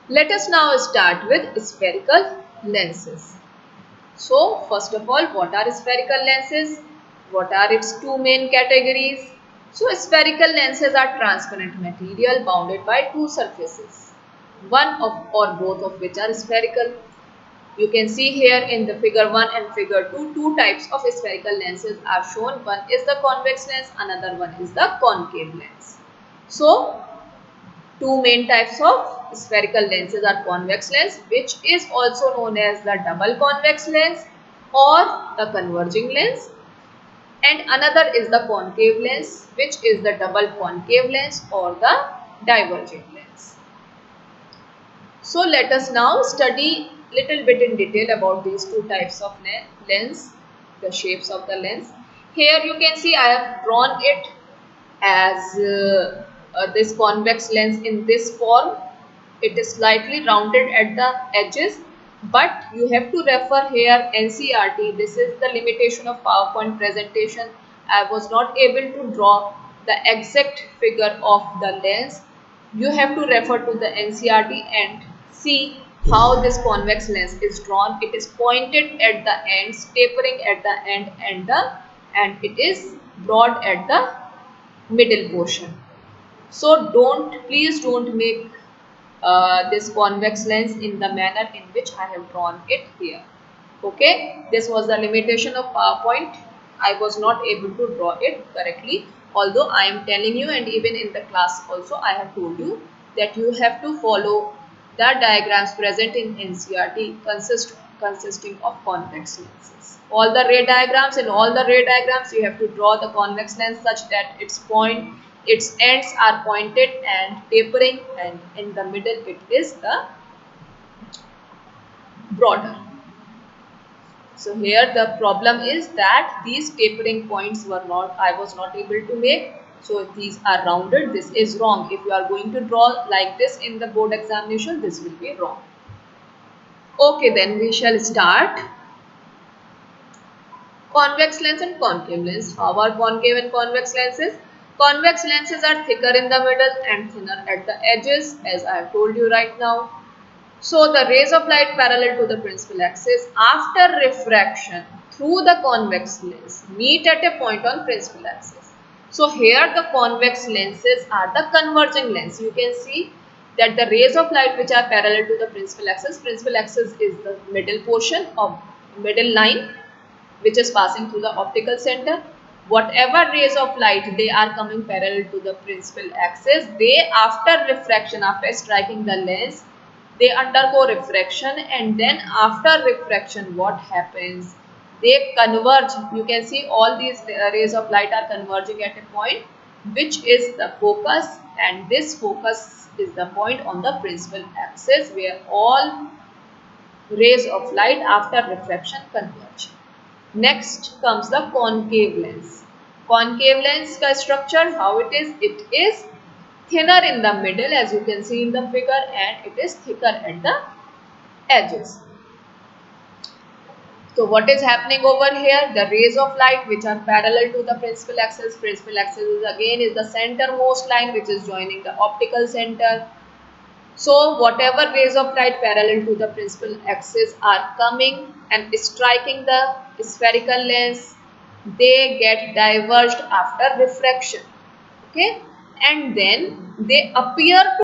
Let us now start with spherical lenses. So, first of all, what are spherical lenses? What are its two main categories? So, spherical lenses are transparent material bounded by two surfaces, one of or both of which are spherical. You can see here in the figure 1 and figure 2, two types of spherical lenses are shown. One is the convex lens, another one is the concave lens. So, two main types of spherical lenses are convex lens, which is also known as the double convex lens or the converging lens, and another is the concave lens, which is the double concave lens or the diverging lens. So let us now study little bit in detail about these two types of lens, the shapes of the lens. Here you can see I have drawn it as this convex lens in this form. It is slightly rounded at the edges, but you have to refer here NCERT. This is the limitation of PowerPoint presentation. I was not able to draw the exact figure of the lens. You have to refer to the NCERT and see how this convex lens is drawn. It is pointed at the ends, tapering at the end, and it is broad at the middle portion. So please don't make this convex lens in the manner in which I have drawn it here. Okay, this was the limitation of PowerPoint. I was not able to draw it correctly, although I am telling you, and even in the class also I have told you that you have to follow the diagrams present in NCERT consisting of convex lenses. All the ray diagrams, in all the ray diagrams you have to draw the convex lens such that its ends are pointed and tapering, and in the middle it is the broader. So here the problem is that these tapering points I was not able to make. So these are rounded. This is wrong. If you are going to draw like this in the board examination, this will be wrong. Okay, then we shall start. Convex lens and concave lens. How are concave and convex lenses? Convex lenses are thicker in the middle and thinner at the edges, as I have told you right now. So the rays of light parallel to the principal axis after refraction through the convex lens meet at a point on principal axis. So here the convex lenses are the converging lens. You can see that the rays of light which are parallel to the principal axis is the middle portion of middle line which is passing through the optical center. Whatever rays of light they are coming parallel to the principal axis, they after refraction, after striking the lens, they undergo refraction, and then after refraction what happens? They converge. You can see all these rays of light are converging at a point which is the focus, and this focus is the point on the principal axis where all rays of light after refraction converge. Next comes the concave lens. Concave lens ka structure, how it is? It is thinner in the middle, as you can see in the figure, and it is thicker at the edges. So what is happening over here? The rays of light which are parallel to the principal axis is again the centermost line which is joining the optical center. So whatever rays of light parallel to the principal axis are coming and striking the spherical lens, they get diverged after refraction. Okay, and then they appear to